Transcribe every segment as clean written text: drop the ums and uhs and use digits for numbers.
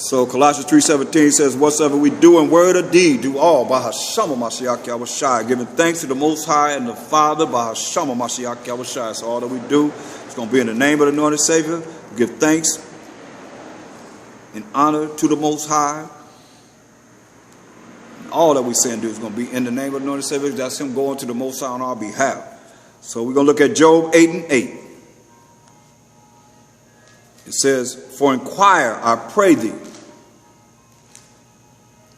So Colossians 3:17 says, whatsoever we do in word or deed, do all by Hamashayach Yahushai, giving thanks to the Most High and the Father by Hamashayach Yahushai. So all that we do is going to be in the name of the anointed Savior. We give thanks and honor to the Most High. All that we say and do is going to be in the name of the anointed Savior. That's him going to the Most High on our behalf. So we're going to look at Job 8:8. It says, for inquire, I pray thee,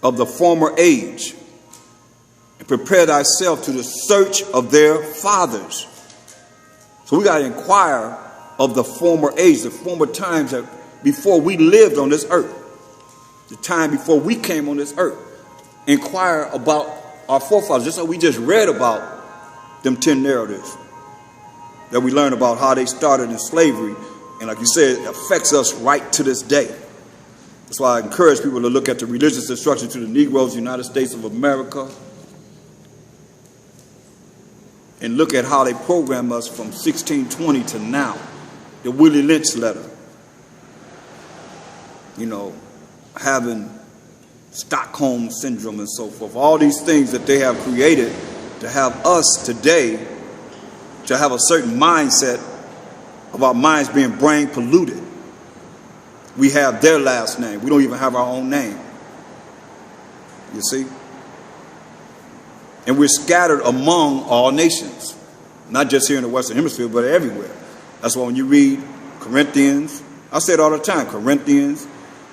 of the former age, and prepare thyself to the search of their fathers. So we got to inquire of the former age, the former times that before we lived on this earth, the time before we came on this earth. Inquire about our forefathers, just like we just read about them 10 narratives that we learned about how they started in slavery. And like you said, it affects us right to this day. That's why I encourage people to look at the religious instruction to the Negroes, the United States of America, and look at how they program us from 1620 to now. The Willie Lynch letter. You know, having Stockholm syndrome and so forth. All these things that they have created to have us today to have a certain mindset of our minds being brain polluted. We have their last name. We don't even have our own name. You see? And we're scattered among all nations. Not just here in the Western Hemisphere, but everywhere. That's why when you read Corinthians, I say it all the time, Corinthians,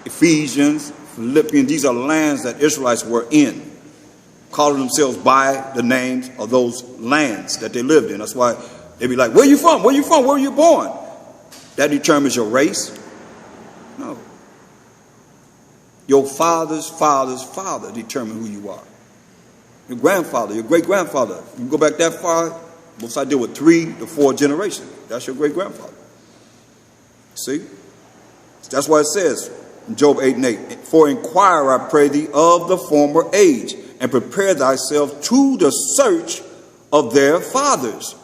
Ephesians, Philippians, these are lands that Israelites were in, calling themselves by the names of those lands that they lived in. That's why they be like, where you from? Where you from? Where were you born? That determines your race? No. Your father's father's father determines who you are. Your grandfather, your great-grandfather. You go back that far, most I deal with 3 to 4 generations. That's your great-grandfather. See? That's why it says in Job 8:8, for inquire, I pray thee, of the former age, and prepare thyself to the search of their fathers.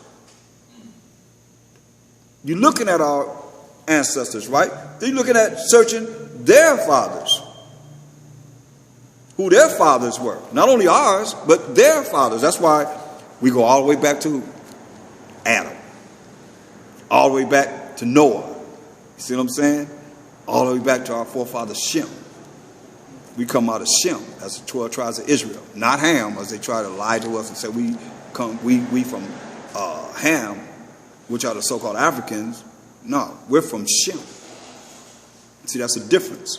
You're looking at our ancestors, right? Then you're looking at searching their fathers. Who their fathers were. Not only ours, but their fathers. That's why we go all the way back to Adam. All the way back to Noah. You see what I'm saying? All the way back to our forefather Shem. We come out of Shem as the 12 tribes of Israel. Not Ham, as they try to lie to us and say we from Ham, which are the so-called Africans. No, we're from Shem. See, that's the difference.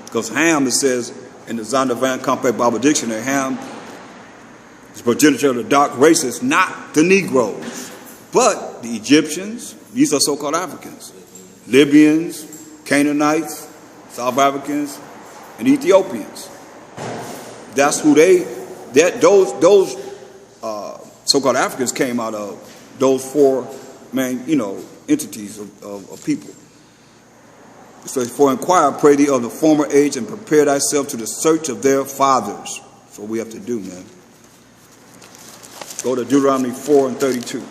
Because Ham, it says in the Zondervan Compact Bible Dictionary, Ham is progenitor of the dark races, not the Negroes, but the Egyptians. These are so-called Africans. Libyans, Canaanites, South Africans, and Ethiopians. That's who those so-called Africans came out of. Those 4 entities of people. So for inquire, pray thee of the former age, and prepare thyself to the search of their fathers. That's what we have to do, man. Go to Deuteronomy 4:32.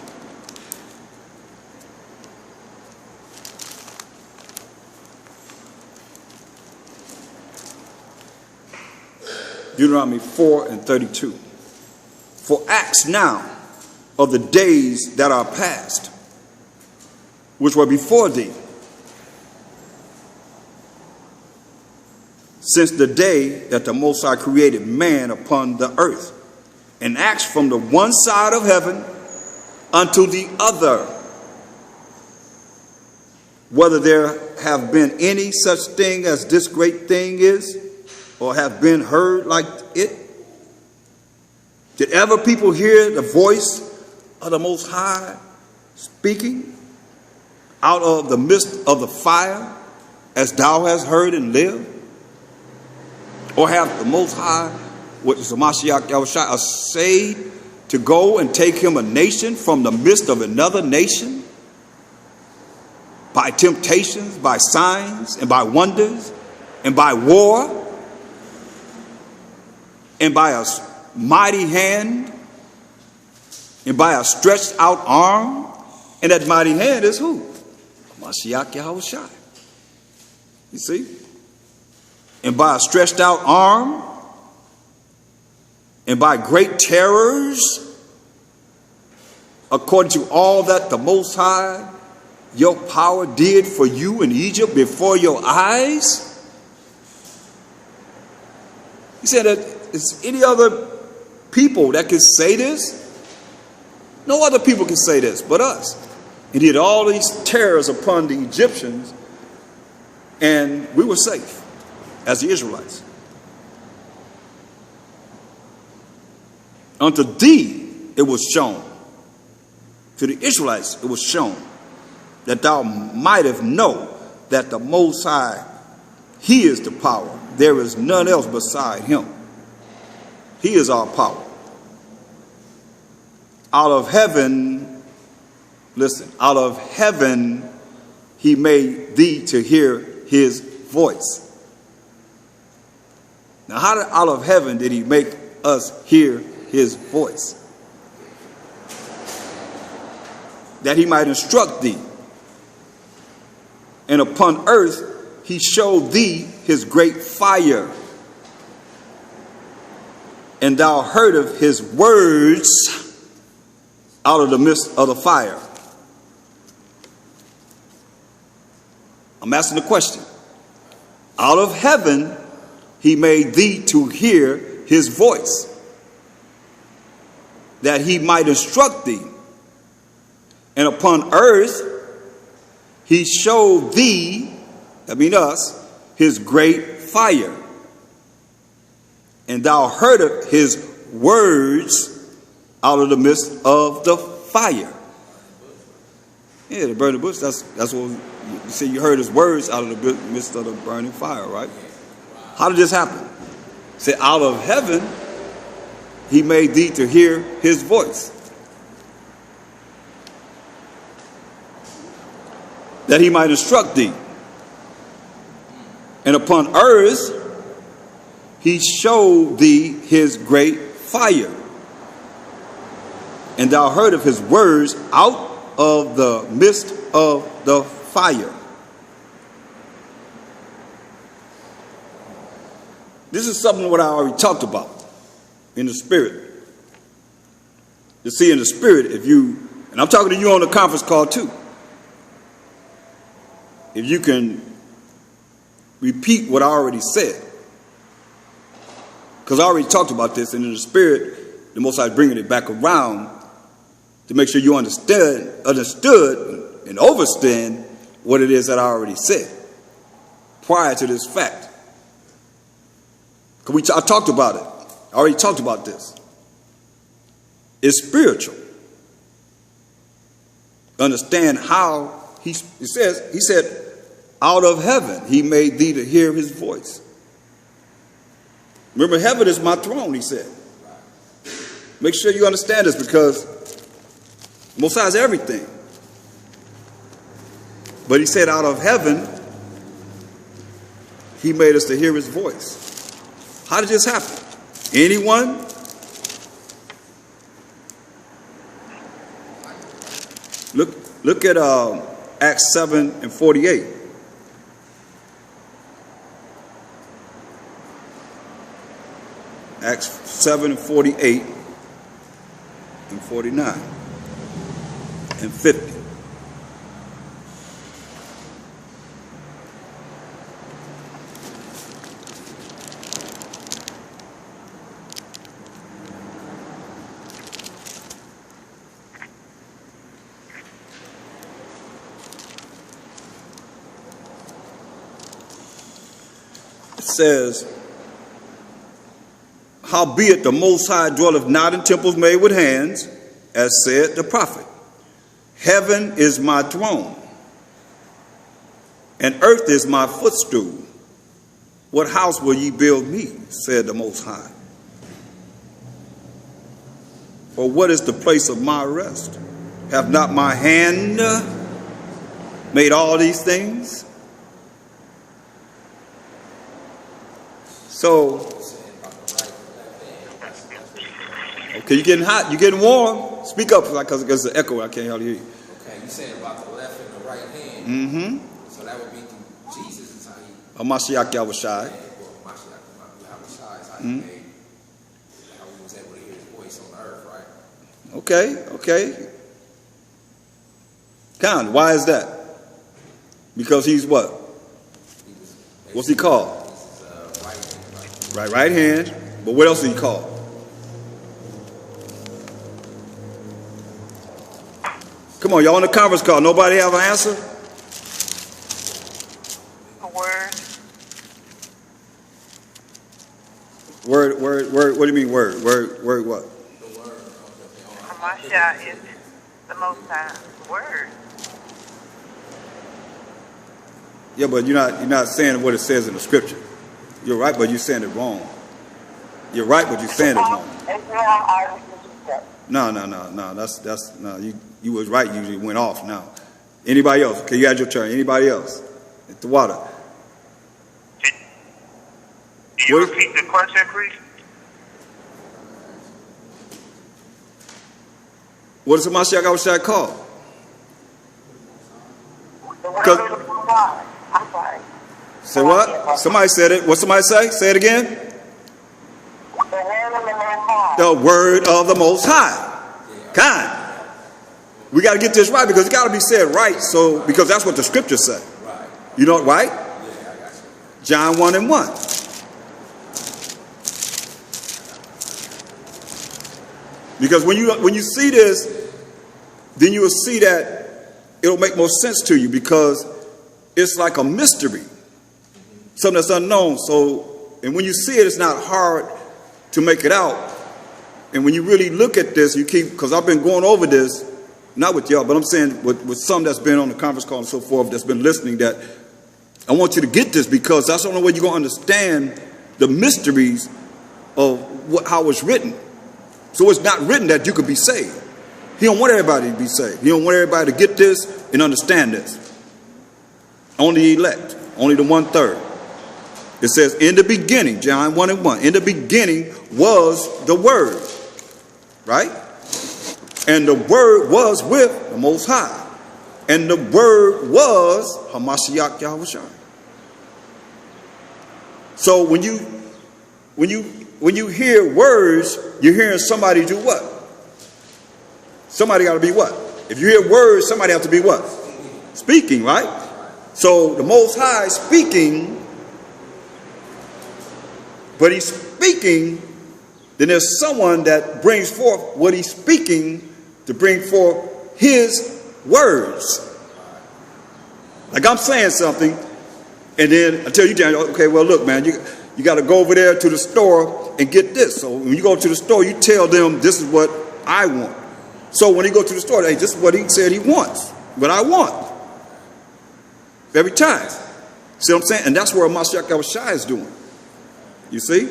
Deuteronomy 4:32. For acts now of the days that are past, which were before thee, since the day that the Most High created man upon the earth, and acts from the one side of heaven unto the other, whether there have been any such thing as this great thing is, or have been heard like it. Did ever people hear the voice of the Most High speaking out of the midst of the fire, as thou hast heard and lived? Or have the Most High, which is Hamashayach Yahushai, essayed to go and take him a nation from the midst of another nation? By temptations, by signs, and by wonders, and by war, and by a mighty hand, and by a stretched out arm. And that mighty hand is who? Hamashayach Yahushai. You see? And by a stretched out arm, and by great terrors, according to all that the Most High, your power did for you in Egypt before your eyes. He said that is any other people that can say this? No other people can say this but us. And he did all these terrors upon the Egyptians, and we were safe as the Israelites. Unto thee it was shown, to the Israelites it was shown, that thou mightest know that the Most High, he is the power. There is none else beside him. He is our power. Out of heaven, listen, out of heaven he made thee to hear his voice. Now, out of heaven did he make us hear his voice? That he might instruct thee. And upon earth he showed thee his great fire. And thou heard of his words out of the midst of the fire. I'm asking the question. Out of heaven he made thee to hear his voice, that he might instruct thee. And upon earth he showed thee, that means us, his great fire. And thou heard of his words out of the midst of the fire. Yeah, the burning bush, that's what you see, you heard his words out of the midst of the burning fire, right? How did this happen? Say, out of heaven he made thee to hear his voice, that he might instruct thee. And upon earth he showed thee his great fire. And thou heard of his words out of the midst of the fire. This is something what I already talked about in the spirit. You see, in the spirit, if you, and I'm talking to you on the conference call too, if you can repeat what I already said, because I already talked about this, and in the spirit, the Most High is bringing it back around to make sure you understood and understand what it is that I already said prior to this fact. Because I talked about it. I already talked about this. It's spiritual. Understand how he said, out of heaven he made thee to hear his voice. Remember, heaven is my throne, he said. Make sure you understand this, because Most High is everything. But he said, out of heaven he made us to hear his voice. How did this happen? Anyone? Look at Acts 7:48. Acts 7:48 and 49 and 50. It says, howbeit the Most High dwelleth not in temples made with hands, as said the prophet. Heaven is my throne, and earth is my footstool. What house will ye build me, said the Most High? Or what is the place of my rest? Have not my hand made all these things? So, okay, you're getting hot, you're getting warm. Speak up, because there's an echo, I can't hardly hear you. Okay, you saying about the left and the right hand. Mm-hmm. So that would be through Jesus is how he Hamashayach Yahushai. Okay. Kind. Why is that? Because he's what? What's he called? Right hand. But what else is he called? Come on, y'all on the conference call. Nobody have an answer? Word. What do you mean word? Word what? The word. Hamashayach is the Most High word. Yeah, but you're not saying what it says in the scripture. You're right, but you're saying it wrong. You're right, but you're saying it wrong. No. That's no. You was right. You went off. Now, anybody else? Okay, you had your turn. Anybody else? At the water. Can you repeat the question, please? What is Hamashayach Yahushai called? I'm sorry. Say what? Somebody said it. What somebody say? Say it again. The word of the Most High. Kind. We got to get this right because it got to be said right. So because that's what the scriptures say. You know it, right? John 1:1. Because when you see this, then you will see that it'll make more sense to you because it's like a mystery, something that's unknown. So, and when you see it, it's not hard to make it out. And when you really look at this, because I've been going over this, not with y'all, but I'm saying with some that's been on the conference call and so forth, that's been listening, that I want you to get this because that's the only way you're going to understand the mysteries of how it's written. So it's not written that you could be saved. He don't want everybody to be saved. He don't want everybody to get this and understand this. Only the elect, only the 1/3. It says, in the beginning, John 1:1, in the beginning was the Word, right? And the Word was with the Most High. And the Word was Hamashayach Yahushai. So when you hear words, you're hearing somebody do what? Somebody got to be what? If you hear words, somebody has to be what? Speaking, right? So the Most High is speaking, but he's speaking, then there's someone that brings forth what he's speaking to bring forth his words. Like I'm saying something, and then I tell you, okay, well, look, man, you got to go over there to the store and get this. So when you go to the store, you tell them, this is what I want. So when you go to the store, hey, this is what he said he wants, what I want. Every time. See what I'm saying? And that's where Hamashayach Yahushai is doing. You see?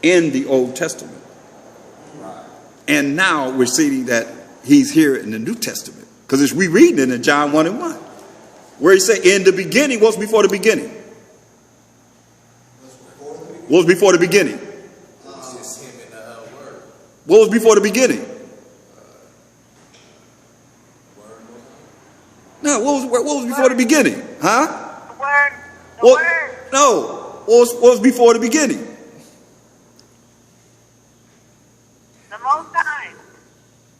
In the Old Testament. And now we're seeing that he's here in the New Testament. Because it's rereading it in John 1:1. Where he said, in the beginning, what's before the beginning? What was before the beginning? What was before the beginning? No, what was before the beginning? Huh? The word. No. What was before the beginning? The Most High.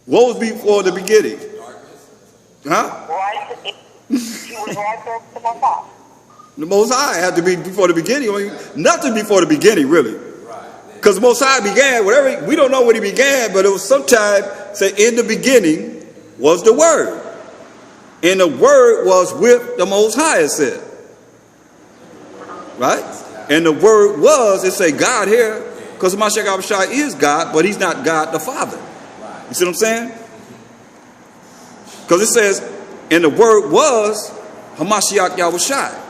What was before the beginning? Huh? Right. He was right there to the Most High. The Most High had to be before the beginning. I mean, nothing before the beginning, really. Because the Most High began, whatever, we don't know when he began, but it was sometime, say, in the beginning was the Word. And the Word was with the Most High, it said. Right? And the Word was, it say God here, because Hamashayach Yahushai is God, but he's not God the Father. You see what I'm saying? Because it says, and the Word was Hamashayach Yahushai.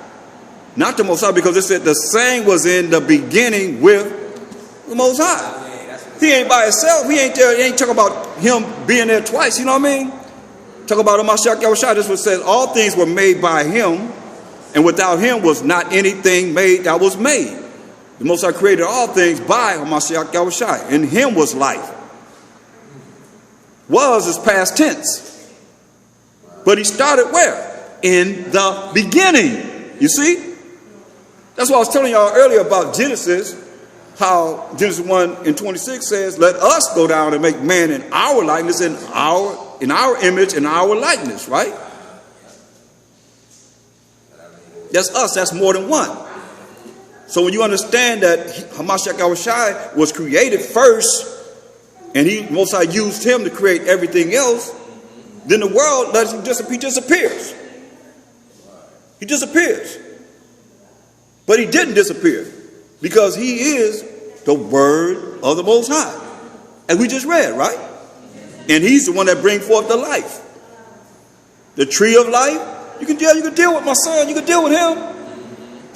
Not the Most High, because it said the same was in the beginning with the Most High. He ain't by himself. He ain't there. He ain't talking about him being there twice. You know what I mean? Talk about Hamashayach Yahushai. This what says all things were made by him, and without him was not anything made that was made. The Most High created all things by Hamashayach Yahushai. In him was life. Was is past tense. But he started where? In the beginning. You see? That's what I was telling y'all earlier about Genesis, how Genesis 1:26 says, let us go down and make man in our likeness, in our image, in our likeness, right? That's us, that's more than one. So when you understand that Hamashayach was created first, and Most High used him to create everything else, then the world he disappears. He disappears. But he didn't disappear, because he is the Word of the Most High, as we just read, right? And he's the one that brings forth the life. The tree of life, you can deal with my son, you can deal with him.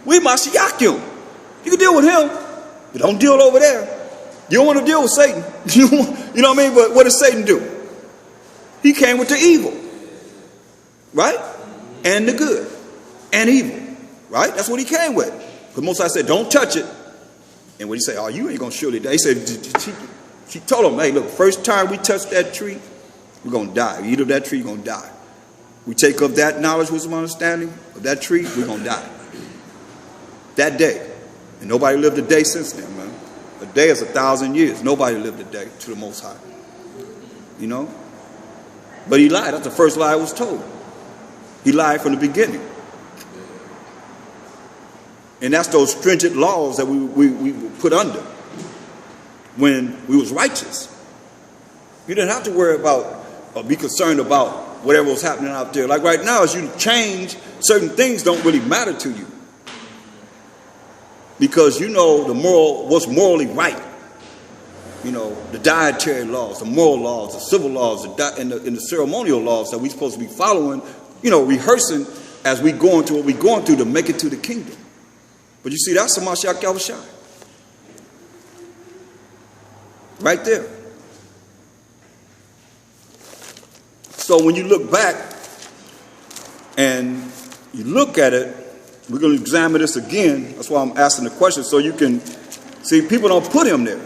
We Mashiach him. You can deal with him, but don't deal over there. You don't want to deal with Satan. You know what I mean? But what does Satan do? He came with the evil, right? And the good and evil, right? That's what he came with. Because Moses said, don't touch it. And what he said, oh, you ain't going to surely die. He said, she told him, hey, look, first time we touch that tree, we're going to die. You eat of that tree, you're going to die. We take of that knowledge, wisdom, understanding of that tree, we're going to die. That day. And nobody lived a day since then, man. A day is 1,000 years. Nobody lived a day to the Most High. You know? But he lied. That's the first lie I was told. He lied from the beginning. And that's those stringent laws that we put under when we was righteous. You didn't have to worry about or be concerned about whatever was happening out there. Like right now, as you change, certain things don't really matter to you. Because you know what's morally right. You know, the dietary laws, the moral laws, the civil laws, and the ceremonial laws that we're supposed to be following, you know, rehearsing as we go into what we're going through to make it to the kingdom. But you see, that's Hamashayach. Right there. So when you look back and you look at it, we're going to examine this again. That's why I'm asking the question, so you can see people don't put him there.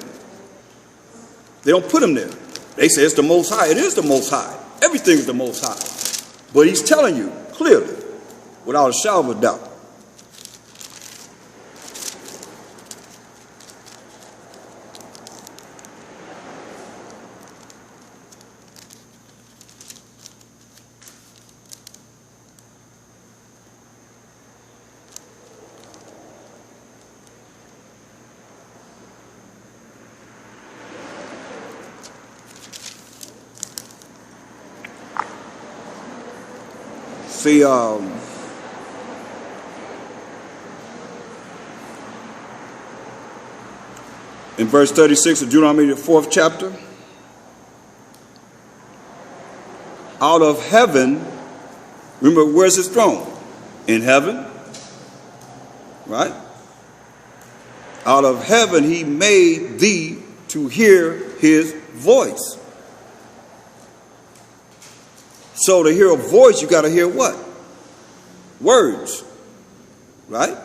They don't put him there. They say it's the Most High. It is the Most High. Everything is the Most High. But he's telling you clearly, without a shadow of a doubt. See, in verse 36 of Deuteronomy, the 4th chapter, out of heaven, remember, where's his throne? In heaven, right? Out of heaven he made thee to hear his voice. So to hear a voice, you got to hear what? Words, right?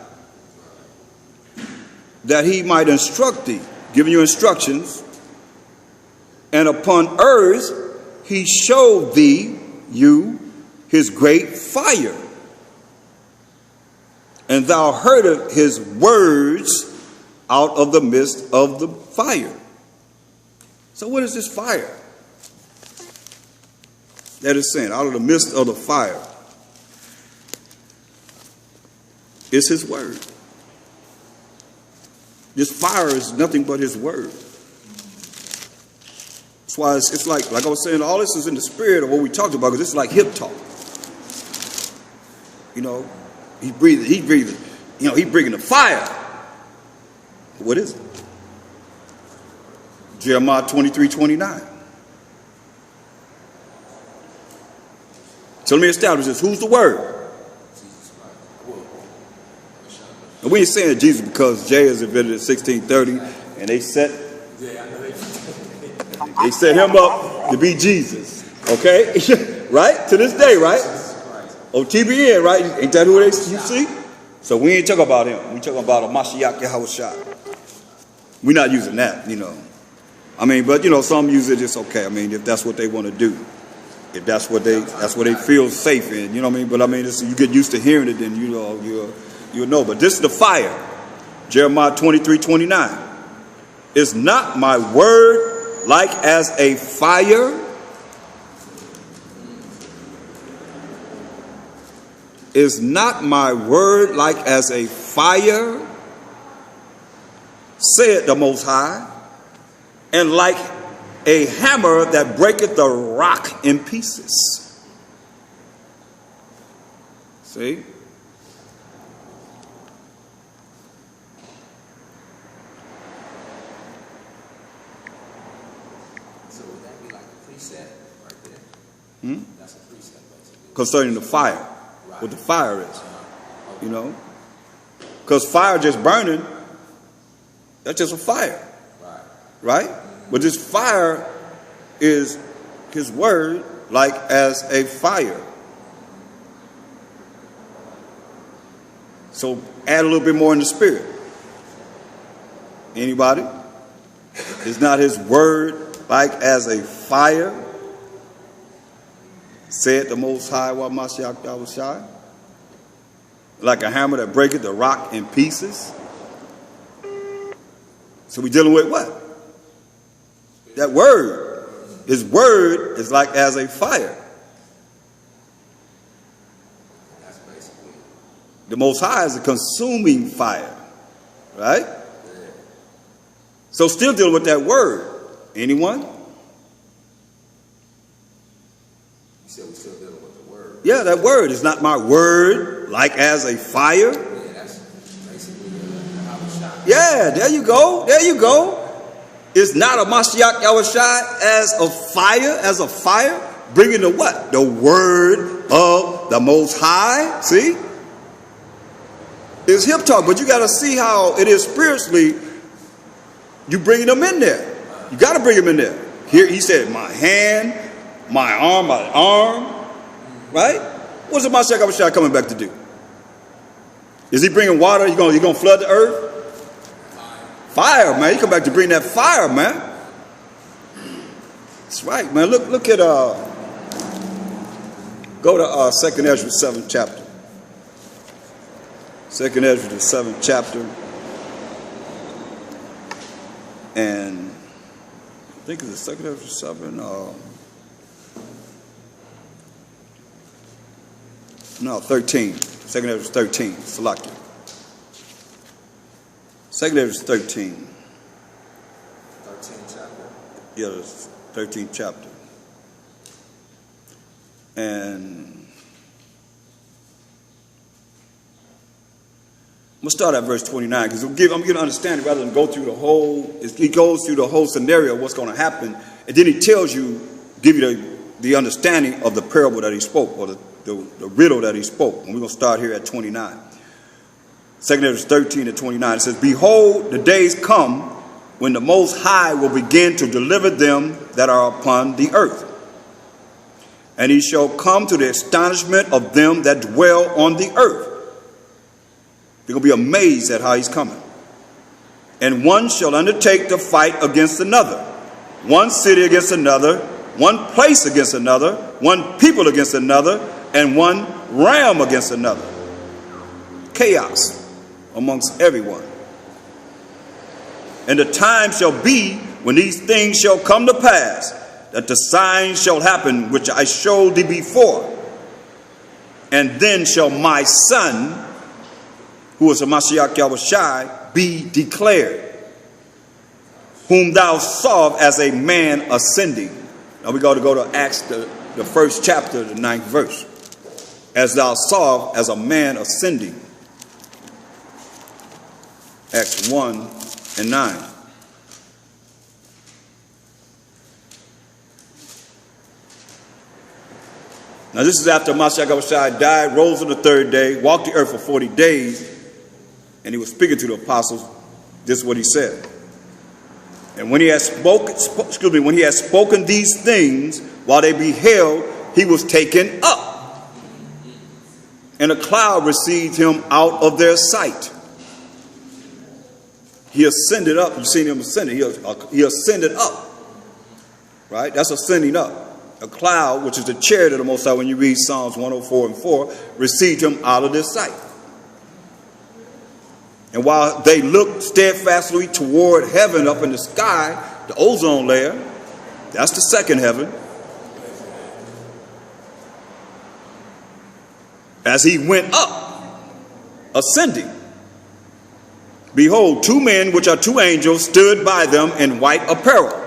That he might instruct thee, giving you instructions. And upon earth he showed thee, you, his great fire. And thou heardest his words out of the midst of the fire. So what is this fire that is saying? Out of the midst of the fire is his word. This fire is nothing but his word. That's why it's like I was saying, all this is in the spirit of what we talked about, because it's like hip talk. You know, he's breathing, you know, he's bringing the fire. What is it? Jeremiah 23:29. So let me establish this. Who's the word? And we ain't saying Jesus because Jay is invented in 1630, and they set him up to be Jesus. Okay? Right? To this day, right? On TBN, right? Ain't that who you see? So we ain't talking about him. We talking about Hamashayach Yahushua. We're not using that, you know. I mean, but, you know, some use it, it's okay. I mean, if that's what they want to do. If that's what they feel safe in, you know what I mean? But I mean, you get used to hearing it, then you'll know. But this is the fire. Jeremiah 23:29. Is not my word like as a fire? Is not my word like as a fire, said the Most High, and like a hammer that breaketh the rock in pieces? See? So would that be like a precept right there? That's a precept, basically. Concerning the fire, what the fire is, you know? Because fire just burning, that's just a fire, right? But this fire is his word like as a fire. So add a little bit more in the spirit. Anybody? Is not his word like as a fire, said the Most High, Hamashayach, like a hammer that breaketh the rock in pieces? So we're dealing with what? That word. His word is like as a fire. That's basically The Most High is a consuming fire, right? So still dealing with that word. Anyone? You said we're still dealing with the word. Yeah, that word is not my word like as a fire. Yeah, that's basically the Hamashayach. Yeah, there you go. There you go. It's not a Hamashayach Yahushai as a fire, bringing the what? The word of the Most High. See? It's hip talk, but you got to see how it is spiritually. You bringing them in there. You got to bring them in there. Here he said, my hand, my arm, right? What's the Hamashayach Yahushai coming back to do? Is he bringing water? You going to flood the earth? Fire, man. You come back to bring that fire, man. That's right, man. Look at go to 2nd Ezra 7th chapter. 2nd Ezra the 7th chapter. And I think it's 2nd Ezra 7. No, 13. 2nd Ezra 13. Selected. 2nd Ezra 13. 13th chapter. Yeah, the 13th chapter. And I'm going to start at verse 29 because I'm going to understand it rather than go through the whole. He goes through the whole scenario of what's going to happen, and then he tells you, give you the understanding of the parable that he spoke, or the riddle that he spoke. And we're going to start here at 29. 2nd Ezra 13 and 29. It says, behold, the days come when the Most High will begin to deliver them that are upon the earth. And he shall come to the astonishment of them that dwell on the earth. They're going to be amazed at how he's coming. And one shall undertake to fight against another. One city against another. One place against another. One people against another. And one realm against another. Chaos amongst everyone. And the time shall be when these things shall come to pass, that the signs shall happen which I showed thee before. And then shall my son, who is Hamashayach Yahushai, be declared, whom thou sawest as a man ascending. Now we got to go to Acts, the 1st chapter, the 9th verse. As thou sawest as a man ascending. Acts 1 and 9. Now this is after Hamashayach Yahushai died, rose on the 3rd day, walked the earth for 40 days, and he was speaking to the apostles. This is what he said. And when he had spoken these things, while they beheld, he was taken up, and a cloud received him out of their sight. He ascended up. You've seen him ascending. He ascended up. Right? That's ascending up. a cloud, which is the chariot of the Most High, when you read Psalms 104 and 4, received him out of their sight. And while they looked steadfastly toward heaven up in the sky, the ozone layer, that's the second heaven, as he went up, ascending, behold, two men, which are two angels, stood by them in white apparel,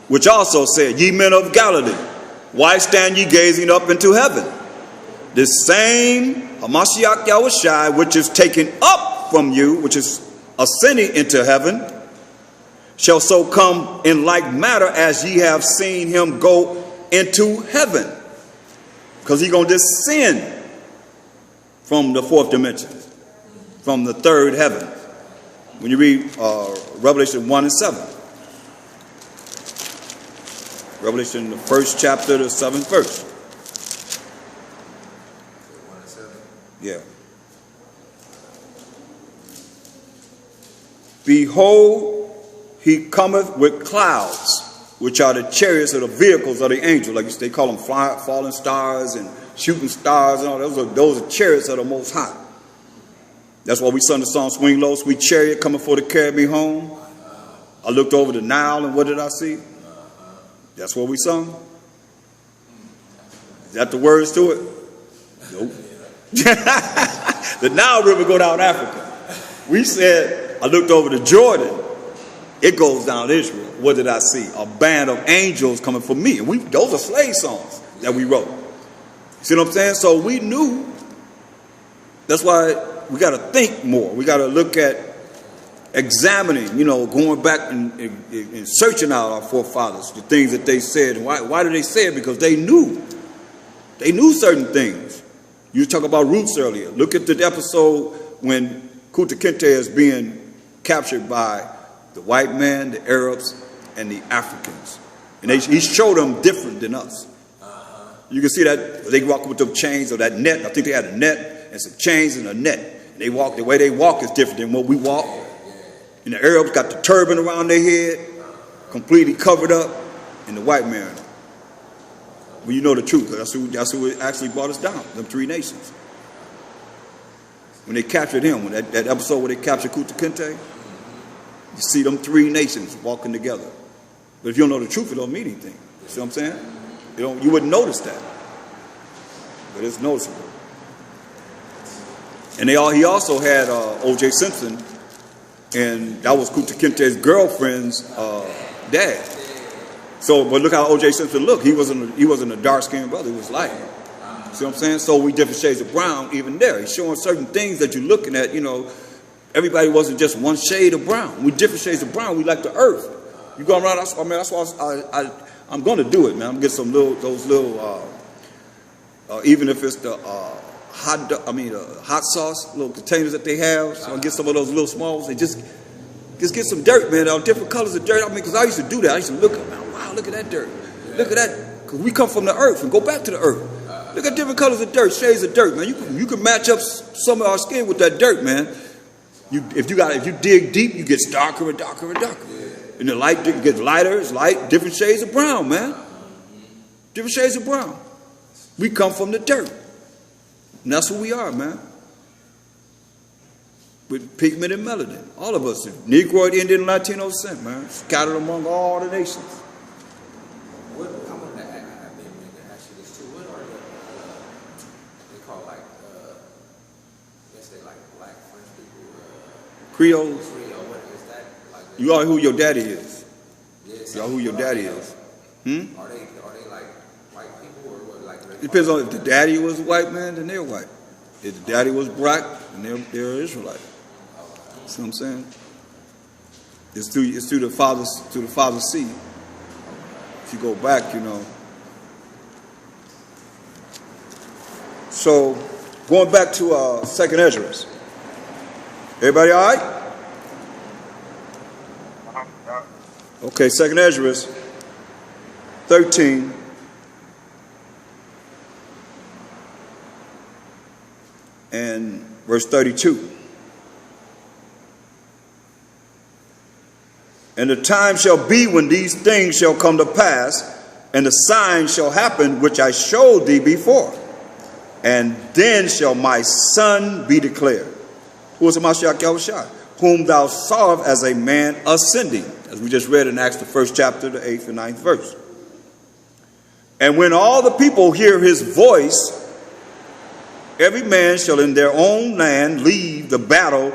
which also said, Ye men of Galilee, why stand ye gazing up into heaven? This same Hamashayach Yahushai, which is taken up from you, which is ascending into heaven, shall so come in like matter as ye have seen him go into heaven. Because he's going to descend from the fourth dimension, from the third heaven. When you read Revelation 1 and 7. Revelation, the first chapter, the 7th verse. 1 and 7. Yeah. Behold, he cometh with clouds, which are the chariots or the vehicles of the angels. Like they call them falling stars and shooting stars and all. Those are chariots of the Most High. That's why we sung the song, Swing Low, Sweet Chariot, coming for to carry me home. I looked over the Nile, and what did I see? That's what we sung. Is that the words to it? Nope. The Nile River go down Africa. We said, I looked over to Jordan. It goes down Israel. What did I see? A band of angels coming for me. And those are slave songs that we wrote. See what I'm saying? So we knew. That's why we got to think more. We got to look at examining, going back and searching out our forefathers, the things that they said. Why did they say it? Because they knew. They knew certain things. You talk about roots earlier. Look at the episode when Kunta Kinte is being captured by the white man, the Arabs, and the Africans. And he showed them different than us. You can see that they walk with them chains or that net. I think they had a net and some chains and a net. And the way they walk is different than what we walk. And the Arabs got the turban around their head, completely covered up, and the white man. Well, you know the truth, because that's who actually brought us down, them three nations. When they captured him, when that episode where they captured Kunta Kinte, you see them three nations walking together. But if you don't know the truth, it don't mean anything. You see what I'm saying? You wouldn't notice that. But it's noticeable. And he also had O.J. Simpson, and that was Kunta Kinte's girlfriend's dad. So, but look how O.J. Simpson looked. He wasn't a dark-skinned brother. He was light. See what I'm saying? So we different shades of brown even there. He's showing certain things that you're looking at. Everybody wasn't just one shade of brown. We different shades of brown. We like the earth. You go around. That's why I'm going to do it, man. I'm going to get some those little, even if it's the hot sauce, little containers that they have. So I'll get some of those little smalls. They just get some dirt, man. Different colors of dirt. Because I used to do that. I used to look at, man, wow, look at that dirt. Look at that. Because we come from the earth and go back to the earth. Look at different colors of dirt, shades of dirt, man. You can match up some of our skin with that dirt, man. If you dig deep, you get darker and darker and darker. And the light gets lighter, it's light, different shades of brown, man. Different shades of brown. We come from the dirt. And that's who we are, man. With pigment and melanin. All of us, Negroid, Indian, Latino descent, man. Scattered among all the nations. What, I wanted to ask you this too. What are they call I guess they like black French people? Creoles. Creole, what is that? Like, You are who your daddy is. yes, You are who your daddy is. Are they like white people or what? Like It depends on if the daddy was a white man, then they're white. If the daddy was black, then they're Israelite. See what I'm saying? It's through the father's seed. If you go back, So, going back to Second Ezra. Everybody all right? Okay, Second Ezra 13. And verse 32. And the time shall be when these things shall come to pass, and the sign shall happen which I showed thee before. And then shall my son be declared. Who is Hamashayach Yahushua? Whom thou sawest as a man ascending, as we just read in Acts the 1st chapter, the 8th and 9th verse. And when all the people hear his voice, every man shall in their own land leave the battle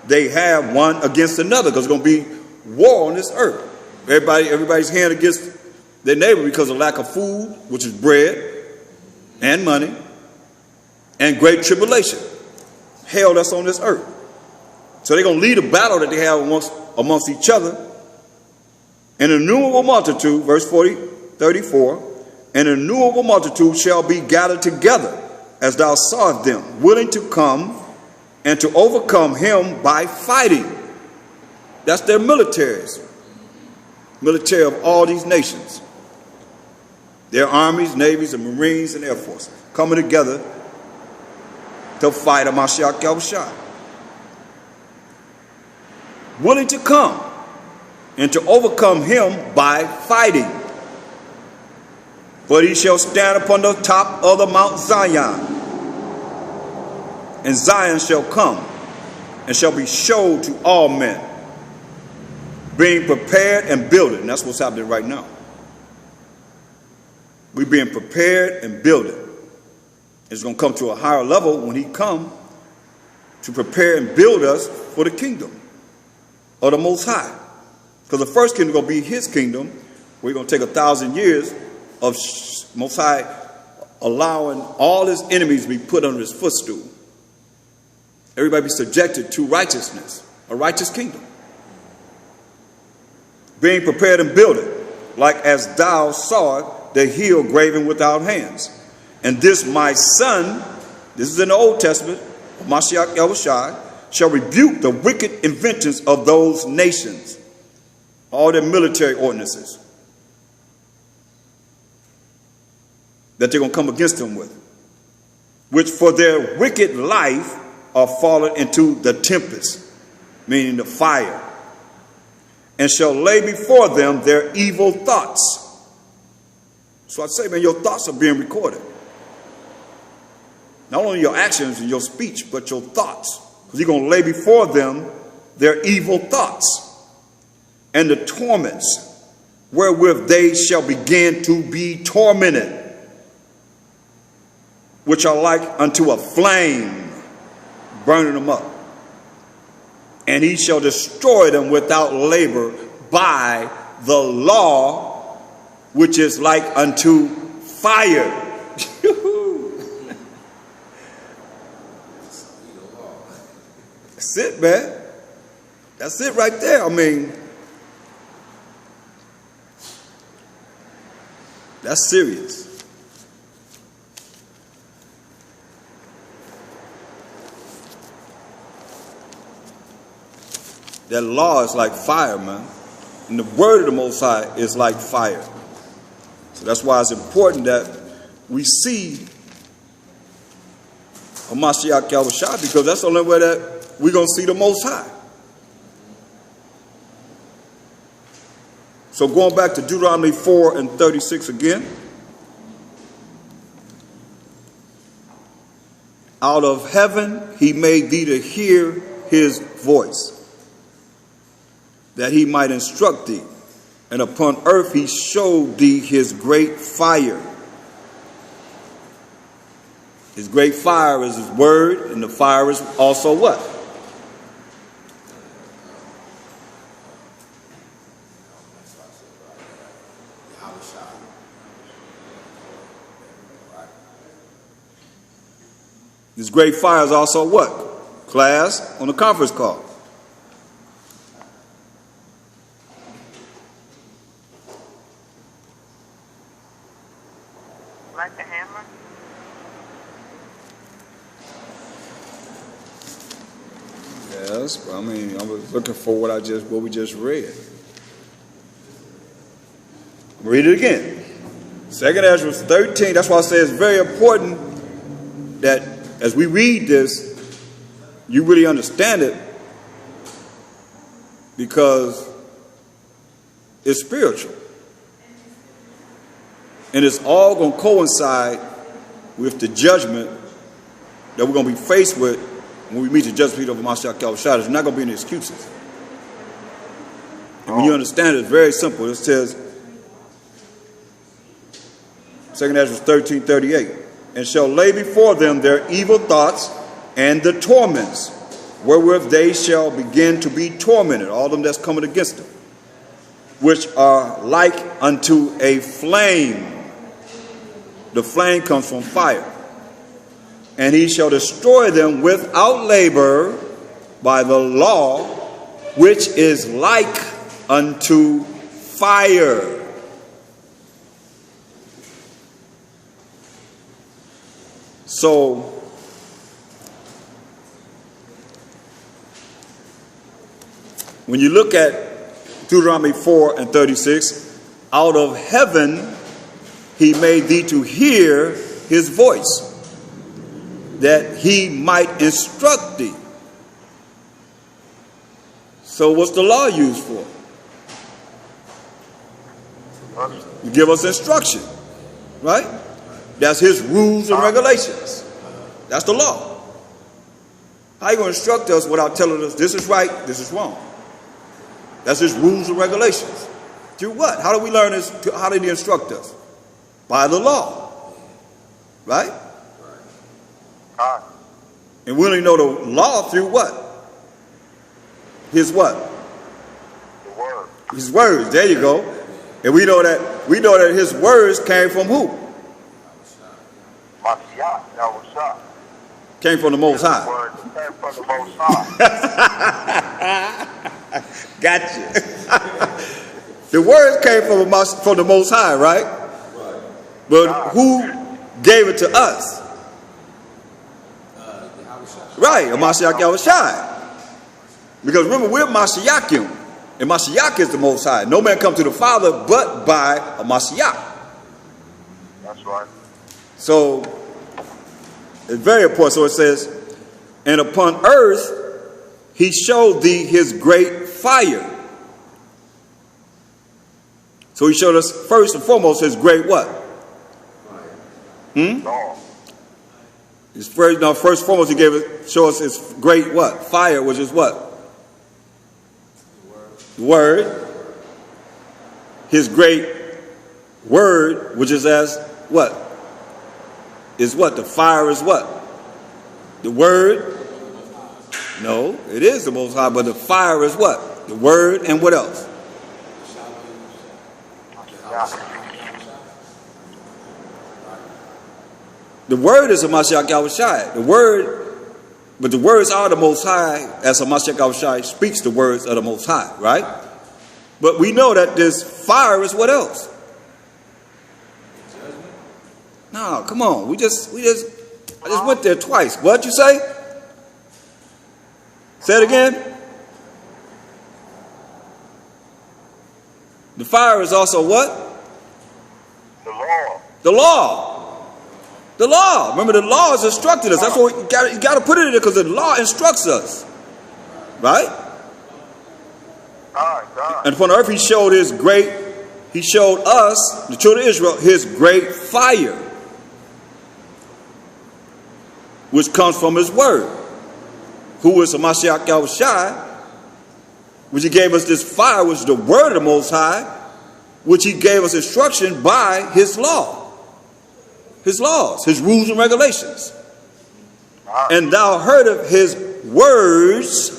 they have one against another, because it's going to be war on this earth. Everybody's hand against their neighbor because of lack of food, which is bread and money, and great tribulation. Hell that's on this earth. So they're going to lead a battle that they have amongst each other. An innumerable multitude, verse 34, an innumerable multitude shall be gathered together, as thou sawest them, willing to come and to overcome him by fighting. That's their militaries. Military of all these nations. Their armies, navies, and marines, and air force coming together to fight Hamashayach Yahushua. Willing to come and to overcome him by fighting. For he shall stand upon the top of the Mount Zion, and Zion shall come and shall be showed to all men, being prepared and building. And that's what's happening right now. We're being prepared and building. It's going to come to a higher level when he comes to prepare and build us for the kingdom of the Most High. Because the first kingdom is going to be his kingdom. We're going to take 1,000 years of Most High allowing all his enemies to be put under his footstool. Everybody be subjected to righteousness, a righteous kingdom. Being prepared and building, like as thou sawest the hill graven without hands. And this my son, this is in the Old Testament, Hamashayach Yahushua, shall rebuke the wicked inventions of those nations, all their military ordinances that they're going to come against them with, which for their wicked life are fallen into the tempest, meaning the fire, and shall lay before them their evil thoughts. So I say, man, your thoughts are being recorded. Not only your actions and your speech, but your thoughts. Because you're going to lay before them their evil thoughts and the torments wherewith they shall begin to be tormented, which are like unto a flame burning them up. And he shall destroy them without labor by the law, which is like unto fire. That's it, man. That's it right there. I mean, that's serious. That law is like fire, man. And the word of the Most High is like fire. So that's why it's important that we see Hamashayach Yahushua, because that's the only way that we're going to see the Most High. So going back to Deuteronomy 4 and 36 again. Out of heaven he made thee to hear his voice, that he might instruct thee. And upon earth he showed thee his great fire. His great fire is his word, and the fire is also what? This great fire is also what? Class on the conference call. Like a hammer? Yes, but I mean, I was looking for what we just read. Read it again. 2nd Ezra 13. That's why I say it's very important that as we read this, you really understand it, because is spiritual. And it's all going to coincide with the judgment that we're going to be faced with when we meet the judgment of Hamashayach. There's not going to be any excuses. And when you understand it, it's very simple. It says, 2 Ezra 13:38, and shall lay before them their evil thoughts and the torments wherewith they shall begin to be tormented, all them that's coming against them, which are like unto a flame. The flame comes from fire. And he shall destroy them without labor by the law, which is like unto fire. So, when you look at Deuteronomy 4:36, out of heaven he made thee to hear his voice, that he might instruct thee. So what's the law used for? To give us instruction, right? That's his rules and regulations. That's the law. How you going to instruct us without telling us this is right, this is wrong? That's his rules and regulations. Through what? How do we learn this? How did he instruct us? By the law. Right? And we only know the law through what? His what? The word. His words. There you go. And we know that his words came from who? Hamashayach, that was shot. Came from the Most High. Word came from the Most High. Gotcha. The words came from the Most High, right? But who gave it to us? Right, Hamashayach Yahushai. Because remember, we're Mashiachim. And Mashiach is the Most High. No man comes to the Father but by Hamashayach. That's right. So, it's very important. So it says, and upon earth he showed thee his great fire. So he showed us first and foremost his great what? Law. His first and foremost he show us his great what? Fire, which is what? The word. His great word, which is as what? Is what? The fire is what? The word? No, it is the Most High, but the fire is what? The word and what else? The word is Hamashayach Yahushai. The word, but the words are the Most High, as Hamashayach Yahushai speaks the words of the Most High, right? But we know that this fire is what else? No, come on. I just went there twice. What'd you say? Say it again. The fire is also what? The law. The law. The law. Remember, the law has instructed us. That's what you got to put it in there, because the law instructs us. Right? God. And upon earth he showed us, the children of Israel, his great fire, which comes from his word, who is Hamashayach Yahushai, which he gave us this fire, which is the word of the Most High, which he gave us instruction by his law. His laws, his rules and regulations. And thou heard of his words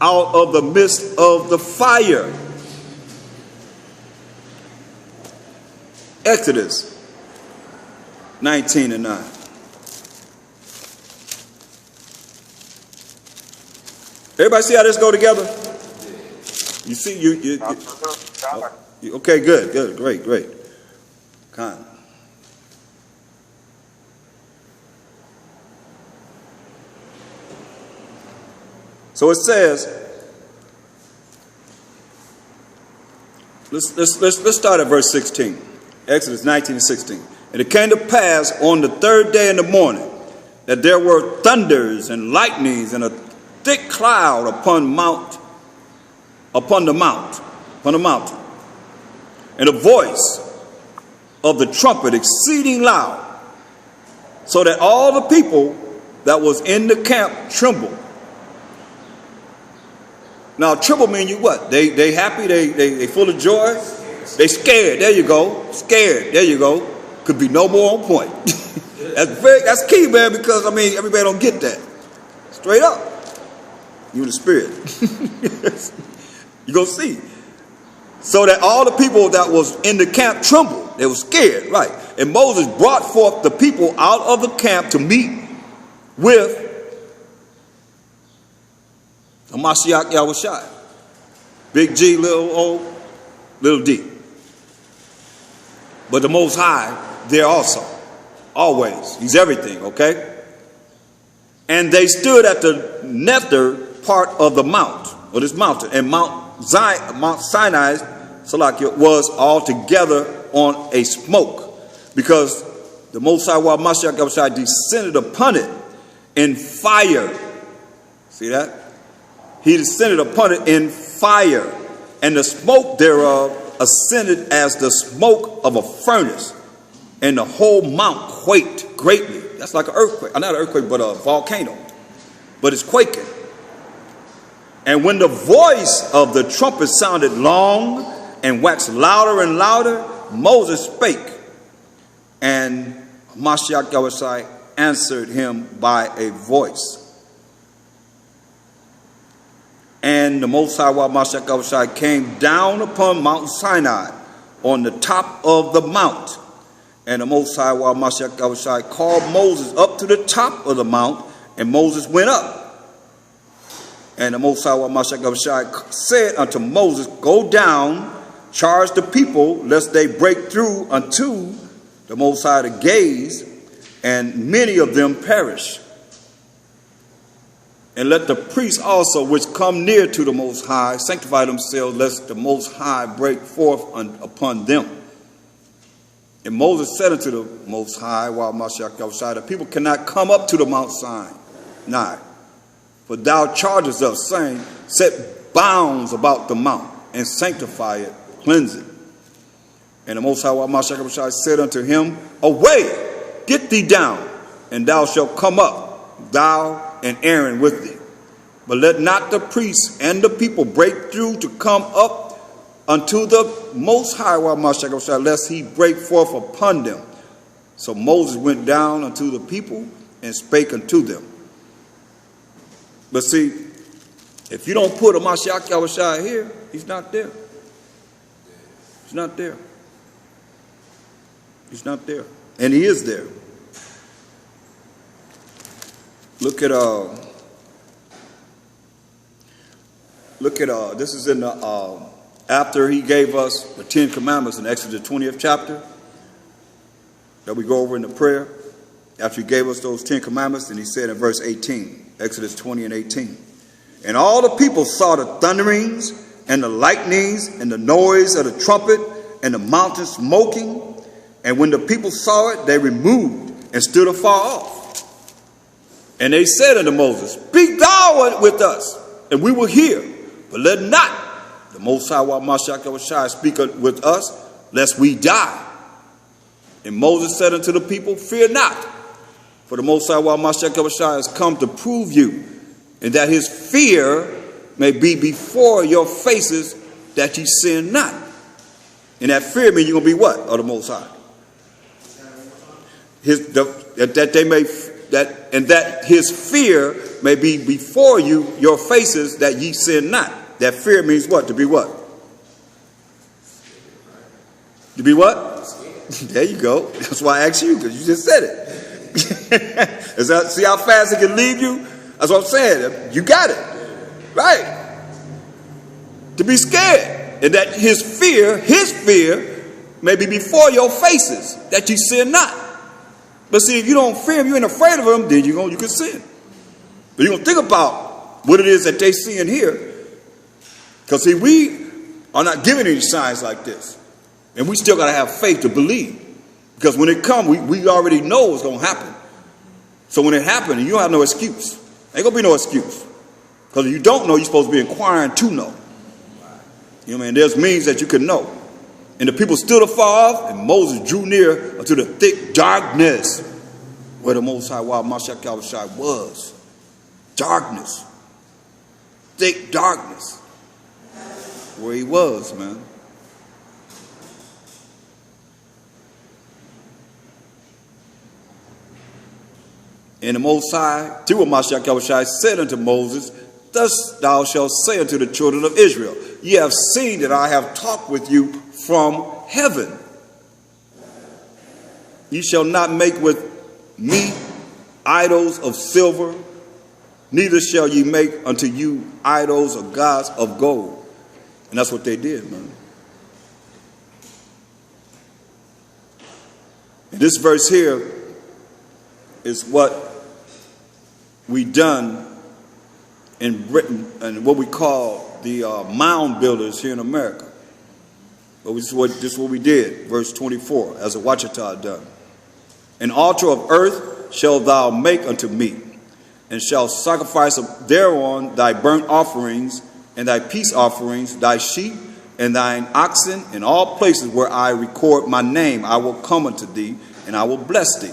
out of the midst of the fire. Exodus 19:9. Everybody see how this go together? You see, okay, good, great. Kind. So it says, let's start at verse 16. Exodus 19:16. And it came to pass on the third day in the morning that there were thunders and lightnings and a thick cloud upon the mount, upon the mountain, and a voice of the trumpet exceeding loud, so that all the people that was in the camp trembled. Now, tremble mean you what? They happy, they full of joy, they scared. There you go, scared. There you go. Could be no more on point. That's key, man, because I mean everybody don't get that. Straight up, you in the spirit. You gonna see. So that all the people that was in the camp trembled. They were scared, right? And Moses brought forth the people out of the camp to meet with Hamashayach Yahushua. Big G, little O, little D. But the Most High there also. Always. He's everything, okay? And they stood at the nether part of the mount, or this mountain, and Mount Sinai, Salakia, was altogether on a smoke, because the Most High Hamashayach descended upon it in fire. See that? He descended upon it in fire, and the smoke thereof ascended as the smoke of a furnace, and the whole mount quaked greatly. That's like an earthquake. Not an earthquake, but a volcano. But it's quaking. And when the voice of the trumpet sounded long and waxed louder and louder, Moses spake, and Hamashayach Yahushua answered him by a voice. And the Most High Hamashayach Yahushua came down upon Mount Sinai on the top of the mount. And the Most High Hamashayach Yahushua called Moses up to the top of the mount, and Moses went up. And the Most High Hamashayach Yahushua said unto Moses, go down, charge the people, lest they break through unto the Most High to gaze, and many of them perish. And let the priests also which come near to the Most High sanctify themselves, lest the Most High break forth upon them. And Moses said unto the Most High, while Hamashayach Yahushua, the people cannot come up to the Mount Sinai, for thou chargest us, saying, set bounds about the mount, and sanctify it, cleanse it. And the Most High Hamashayach Yahushua said unto him, away, get thee down, and thou shalt come up, thou and Aaron with thee. But let not the priests and the people break through to come up unto the Most High Hamashayach Yahushua, lest he break forth upon them. So Moses went down unto the people and spake unto them. But see, if you don't put Hamashayach Yahushua here, he's not there. He's not there. He's not there. And he is there. Look at this is in the after he gave us the 10 Commandments in Exodus 20th chapter that we go over in the prayer. After he gave us those 10 Commandments, and he said in verse 18, Exodus 20 and 18, and all the people saw the thunderings and the lightnings and the noise of the trumpet and the mountain smoking. And when the people saw it, they removed and stood afar off. And they said unto Moses, speak thou with us, and we will hear, but let not the Most High Hamashayach Yahushua speak with us, lest we die. And Moses said unto the people, fear not, for the Most High Hamashayach Yahushua has come to prove you, and that his fear may be before your faces, that ye sin not. And that fear means you're going to be what? Of the Most High. That his fear may be before you, your faces, that ye sin not. That fear means what? To be what? To be what? There you go. That's why I asked you, because you just said it. See how fast it can leave you? That's what I'm saying. You got it. Right. To be scared. And that his fear may be before your faces, that you sin not. But see, if you don't fear him, you ain't afraid of him, then you can sin. But you're going to think about what it is that they see in here. Because see, we are not given any signs like this. And we still got to have faith to believe. Because when it comes, we already know what's going to happen. So when it happens, you don't have no excuse. Ain't going to be no excuse. Because if you don't know, you're supposed to be inquiring to know. You know what I mean? There's means that you can know. And the people stood afar off, and Moses drew near unto the thick darkness where the Most High Hamashayach was. Darkness. Thick darkness. Where he was, man. And the Most High, through Hamashayach, said unto Moses, thus thou shalt say unto the children of Israel, ye have seen that I have talked with you from heaven. Ye shall not make with me idols of silver, neither shall ye make unto you idols of gods of gold. And that's what they did, man. And this verse here is what we done in Britain and what we call the mound builders here in America. But this is what we did, verse 24, as a Wachita done. An altar of earth shalt thou make unto me, and shalt sacrifice thereon thy burnt offerings and thy peace offerings, thy sheep and thine oxen, in all places where I record my name, I will come unto thee, and I will bless thee.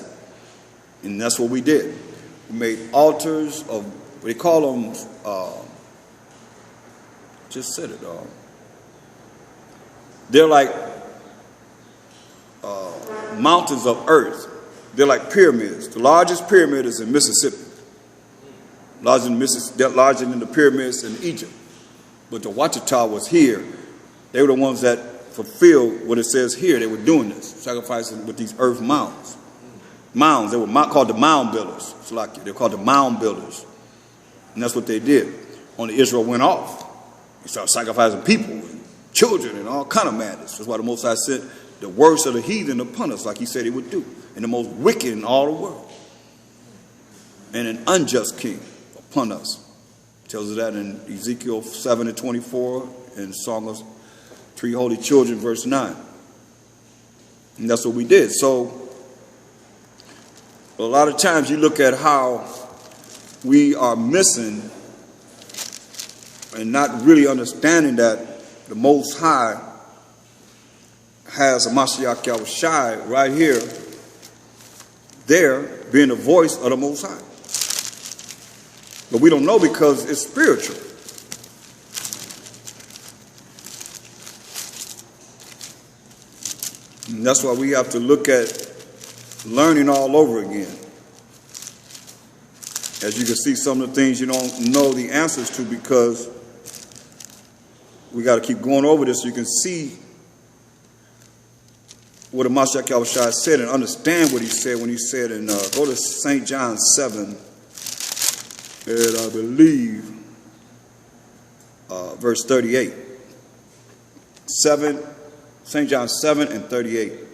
And that's what we did. We made altars of, what they call them, just said it, they're like mountains of earth. They're like pyramids. The largest pyramid is in Mississippi. Larger than the pyramids in Egypt. But the Wachita was here. They were the ones that fulfilled what it says here. They were doing this, sacrificing with these earth mounds. Mounds. They were called the mound builders. It's like they're called the mound builders. And that's what they did. Only Israel went off. They started sacrificing people and children and all kind of madness. That's why the Most High sent the worst of the heathen upon us, like he said he would do. And the most wicked in all the world. And an unjust king upon us. It tells us that in Ezekiel 7:24 and Song of Three Holy Children, verse 9. And that's what we did. So, a lot of times you look at how we are missing and not really understanding that the Most High has a Hamashayach right here, there, being the voice of the Most High. But we don't know because it's spiritual. And that's why we have to look at learning all over again. As you can see, some of the things you don't know the answers to, because we got to keep going over this so you can see what Hamashayach said and understand what he said when he said in, go to St. John 7, and I believe verse 38. St. John 7 and 38. It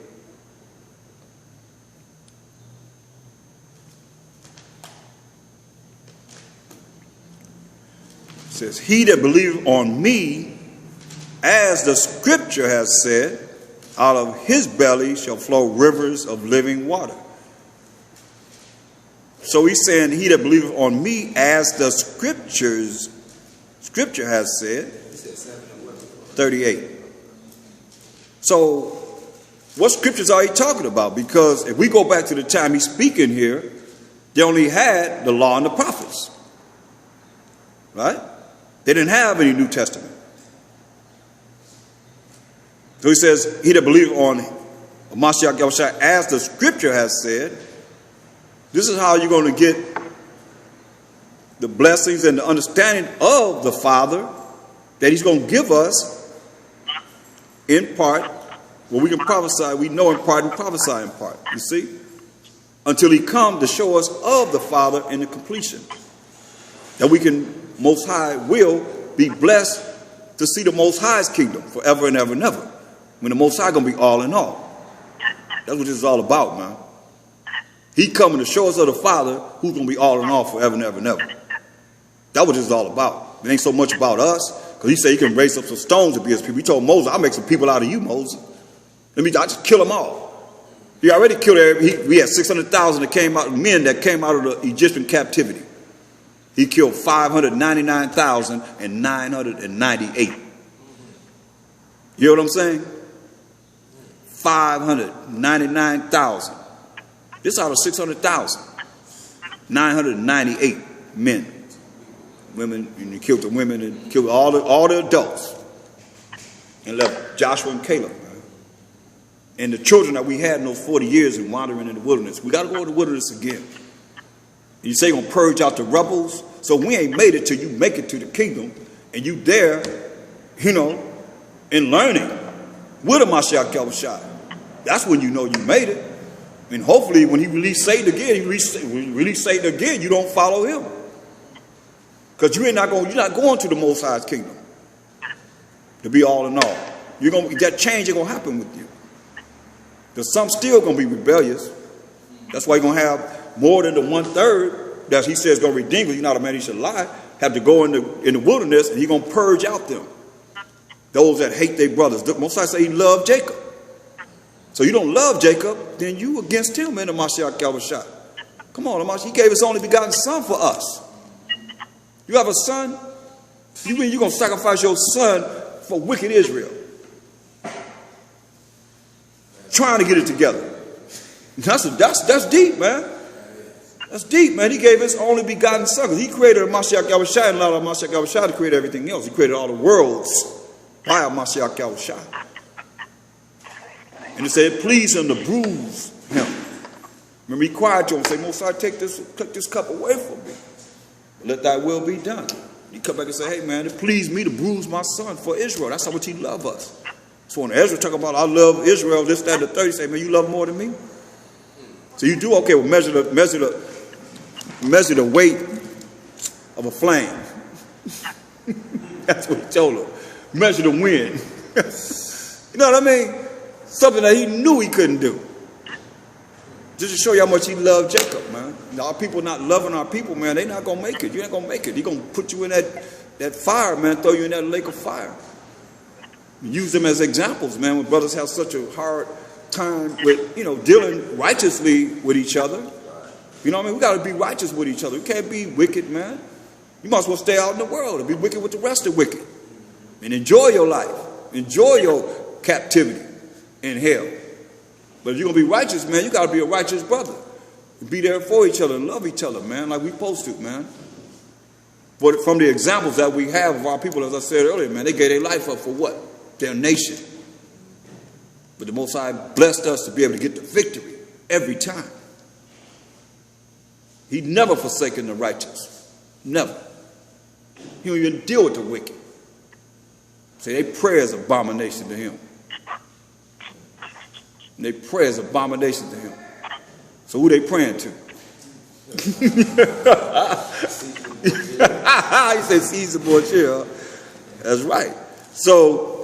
says, he that believeth on me, as the scripture has said, out of his belly shall flow rivers of living water. So he's saying, he that believeth on me, as the scripture has said. 38. So what scriptures are he talking about? Because if we go back to the time he's speaking here, they only had the law and the prophets. Right? They didn't have any New Testament. So he says, he that believeth on Hamashayach, as the scripture has said. This is how you're going to get the blessings and the understanding of the Father that he's going to give us in part. Well, we can prophesy, we know in part and prophesy in part, you see? Until he comes to show us of the Father in the completion. That we can, Most High will be blessed to see the Most High's kingdom forever and ever and ever. When the Most High going to be all in all. That's what this is all about, man. He coming to show us of the Father who's going to be all in all forever and ever and ever. That's what this is all about. It ain't so much about us, because he said he can raise up some stones to be his people. He told Moses, I'll make some people out of you, Moses. I just kill them all. He already killed we had 600,000 men that came out of the Egyptian captivity. He killed 599,998. You hear what I'm saying? 599,000. This out of 600,000. 998 men. Women, and he killed the women and killed all the adults. And left Joshua and Caleb. And the children that we had in those 40 years and wandering in the wilderness. We got to go to the wilderness again. And you say you're going to purge out the rebels. So we ain't made it till you make it to the kingdom. And you there, you know, in learning with Hamashayach. That's when you know you made it. And hopefully when he released Satan again, you don't follow him. Because you're not going to the Most High's kingdom to be all in all. That change ain't going to happen with you. Because some still going to be rebellious. That's why you're going to have more than the 1/3 that he says going to redeem, because you're not a man he should lie, have to go in the wilderness, and he's going to purge out them. Those that hate their brothers. Most I say he loved Jacob. So you don't love Jacob, then you against him in the Hamashayach. Come on, he gave his only begotten son for us. You have a son? You mean you're going to sacrifice your son for wicked Israel? Trying to get it together. That's deep, man. That's deep, man. He gave his only begotten son. Because he created Hamashayach and allowed Hamashayach to create everything else. He created all the worlds by Hamashayach. And it said it pleased him to bruise him. Remember, he cried to him and said, Most High, take this cup away from me. Let thy will be done. He come back and say, hey, man, it pleased me to bruise my son for Israel. That's how much he loved us. So when Ezra talk about, I love Israel, this, that, and the third, he say, man, you love more than me? So you do, okay, well, measure the weight of a flame. That's what he told him. Measure the wind. You know what I mean? Something that he knew he couldn't do. Just to show you how much he loved Jacob, man. Our people not loving our people, man, they not going to make it. You ain't going to make it. He's going to put you in that fire, man, throw you in that lake of fire. Use them as examples, man, when brothers have such a hard time with, dealing righteously with each other. You know what I mean? We got to be righteous with each other. We can't be wicked, man. You might as well stay out in the world and be wicked with the rest of the wicked. And enjoy your life. Enjoy your captivity in hell. But if you're going to be righteous, man, you got to be a righteous brother. Be there for each other and love each other, man, like we supposed to, man. But from the examples that we have of our people, as I said earlier, man, they gave their life up for what? Their nation. But the Most High blessed us to be able to get the victory every time. He never forsaken the righteous. Never. He don't even deal with the wicked. Say their prayer is abomination to him. And their prayer is abomination to him. So who they praying to? He said Caesar Borgia. That's right. So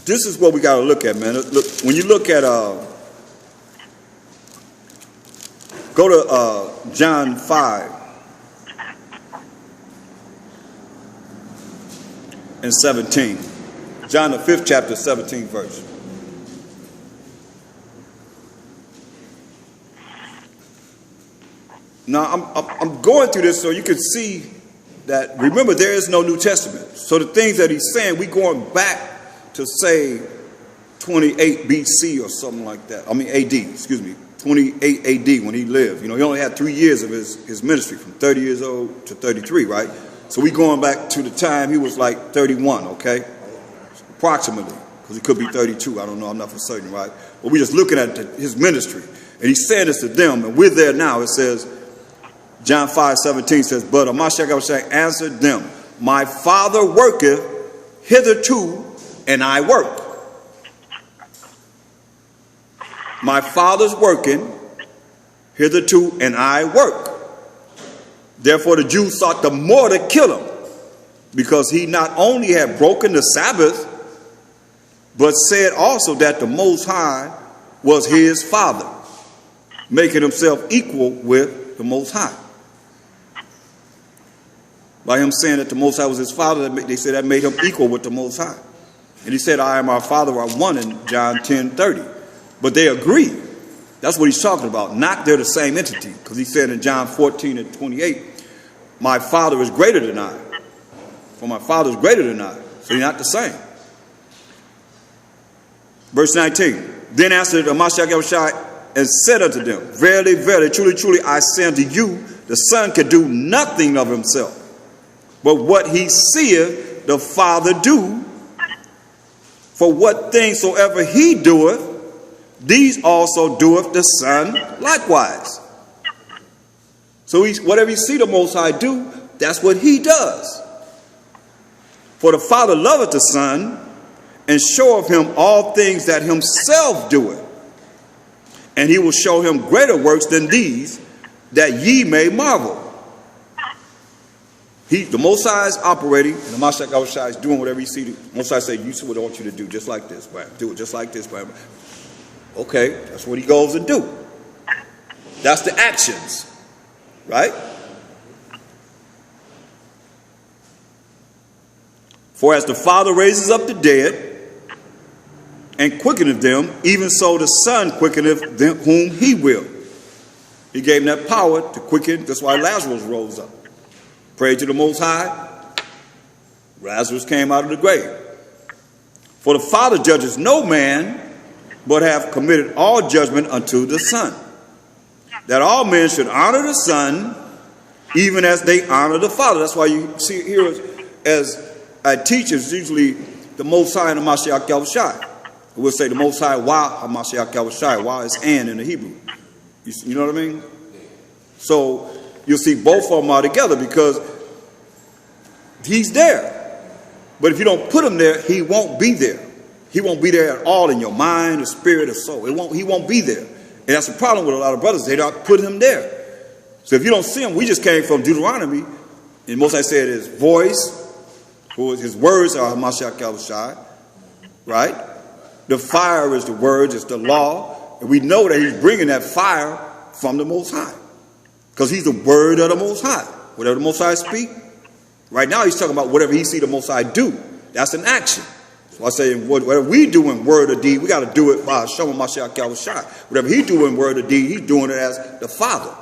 this is what we got to look at, man. Look, when you look at go to John 5 and 17. John the 5th chapter, 17th verse. Now, I'm going through this so you can see that, remember, there is no New Testament. So the things that he's saying, we going back to, say, 28 BC or something like that. I mean, AD, excuse me, 28 AD when he lived. He only had 3 years of his ministry, from 30 years old to 33, right? So we going back to the time he was like 31, okay? Approximately, because he could be 32. I don't know. I'm not for certain, right? But we're just looking at his ministry. And he's saying this to them, and we're there now. It says, John 5:17 says, but Hamashayach answered them, my Father worketh hitherto, and I work. My Father's working hitherto, and I work. Therefore the Jews sought the more to kill him, because he not only had broken the Sabbath, but said also that the Most High was his Father, making himself equal with the Most High. By him saying that the Most High was his Father, they said that made him equal with the Most High. And he said, I am our Father are one in John 10:30. But they agree. That's what he's talking about. Not they're the same entity. Because he said in John 14:28, my Father is greater than I. For my Father is greater than I. So you're not the same. Verse 19. Then answered Hamashayach and said unto them, Verily, verily, truly, truly, I say unto you, the Son can do nothing of himself, but what he seeth the Father do. For what things soever he doeth, these also doeth the Son likewise. So whatever you see the Most High do, that's what he does. For the Father loveth the Son, and showeth him all things that himself doeth. And he will show him greater works than these, that ye may marvel. The Most High is operating, and the Hamashayach is doing whatever you see. The Most High say, you see what I want you to do, just like this, bam. Do it just like this, bam. Okay, that's what he goes and do. That's the actions, right? For as the Father raises up the dead and quickeneth them, even so the Son quickeneth them whom he will. He gave him that power to quicken. That's why Lazarus rose up. Prayed to the Most High. Lazarus came out of the grave. For the Father judges no man, but have committed all judgment unto the Son, that all men should honor the Son, even as they honor the Father. That's why you see here as teachers, usually the Most High and the Hamashayach. We'll say the Most High, why Hamashayach, why is and in the Hebrew. You know what I mean? So you'll see both of them are together because he's there. But if you don't put him there, he won't be there. He won't be there at all in your mind, or spirit, or soul. He won't be there. And that's the problem with a lot of brothers. They don't put him there. So if you don't see him, we just came from Deuteronomy, and most I said his voice, his words are Hamashayach, right? The fire is the words, it's the law. And we know that he's bringing that fire from the Most High. Because he's the word of the Most High. Whatever the Most High speak. Right now he's talking about whatever he see the Most High do. That's an action. So I say whatever we do in word or deed, we got to do it by showing Hamashayach. Whatever he do in word or deed, he's doing it as the Father.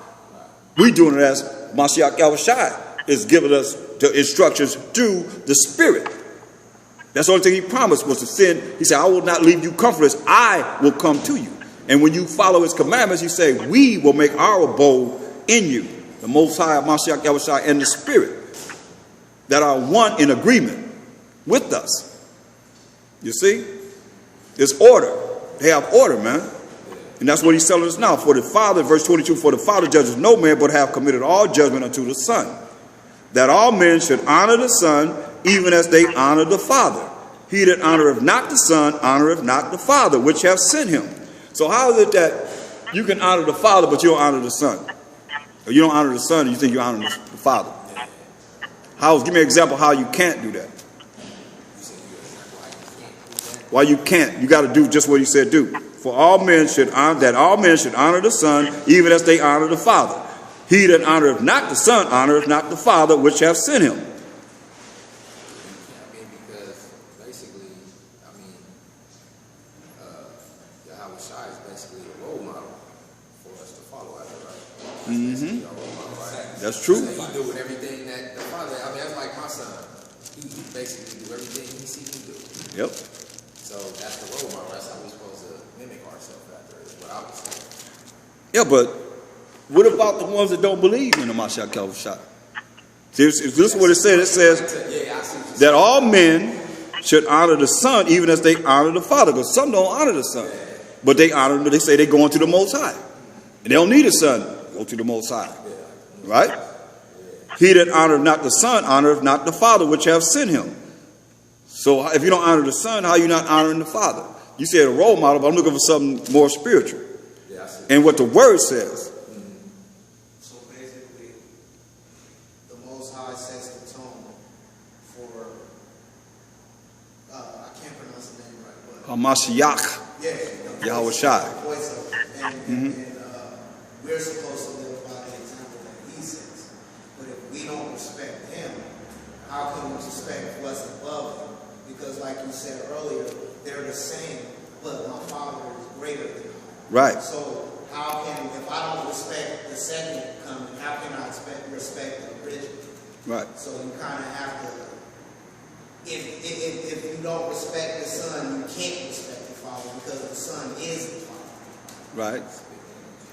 We doing it as Hamashayach is giving us the instructions through the Spirit. That's the only thing he promised was to send. He said, I will not leave you comfortless. I will come to you. And when you follow his commandments, he said, we will make our abode in you. The Most High, Hamashayach, and the Spirit that are one in agreement with us. You see? It's order. They have order, man. And that's what he's telling us now. For the Father, verse 22, for the Father judges no man, but have committed all judgment unto the Son, that all men should honor the Son, even as they honor the Father. He that honoreth not the Son, honoreth not the Father, which hath sent him. So how is it that you can honor the Father, but you don't honor the Son? Or you don't honor the Son, and you think you honor the Father? Give me an example how you can't do that. Why you can't? You got to do just what he said do. For all men should honor the Son, even as they honor the Father. He that honoreth not the Son, honoreth not the Father, which hath sent him. Because basically, the Hamashayach is basically a role model for us to follow after, right? Mm-hmm. Right? That's true. So he doing everything that the Father, that's like my son. He basically do everything he sees me do. Yep. So that's the role model. That's how we're supposed to mimic ourselves after, is what I would say. Yeah, but what about the ones that don't believe in the Hamashayach? This is what it says. It says that all men should honor the Son, even as they honor the Father. Because some don't honor the Son, but they honor him. They say they're going to the Most High, and they don't need a Son. Go to the Most High, right? He that honoreth not the Son, honoreth not the Father, which hath sent him. So if you don't honor the Son, how are you not honoring the Father? You said a role model, but I'm looking for something more spiritual. And what the Word says. So basically, the Most High sets the tone for, I can't pronounce the name right, but Hamashayach. Yahweh Shai. And we're supposed to live by the example that he sets. But if we don't respect him, how can we respect what's above him? Because like you said earlier, they're the same, but my Father is greater than I. Right. So how can, if I don't respect the second coming, how can I respect the original? Right. So you kind of have to, if you don't respect the Son, you can't respect the Father. Father because the Son is the Father. Right?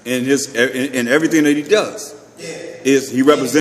In everything that he does, Yeah. is he represents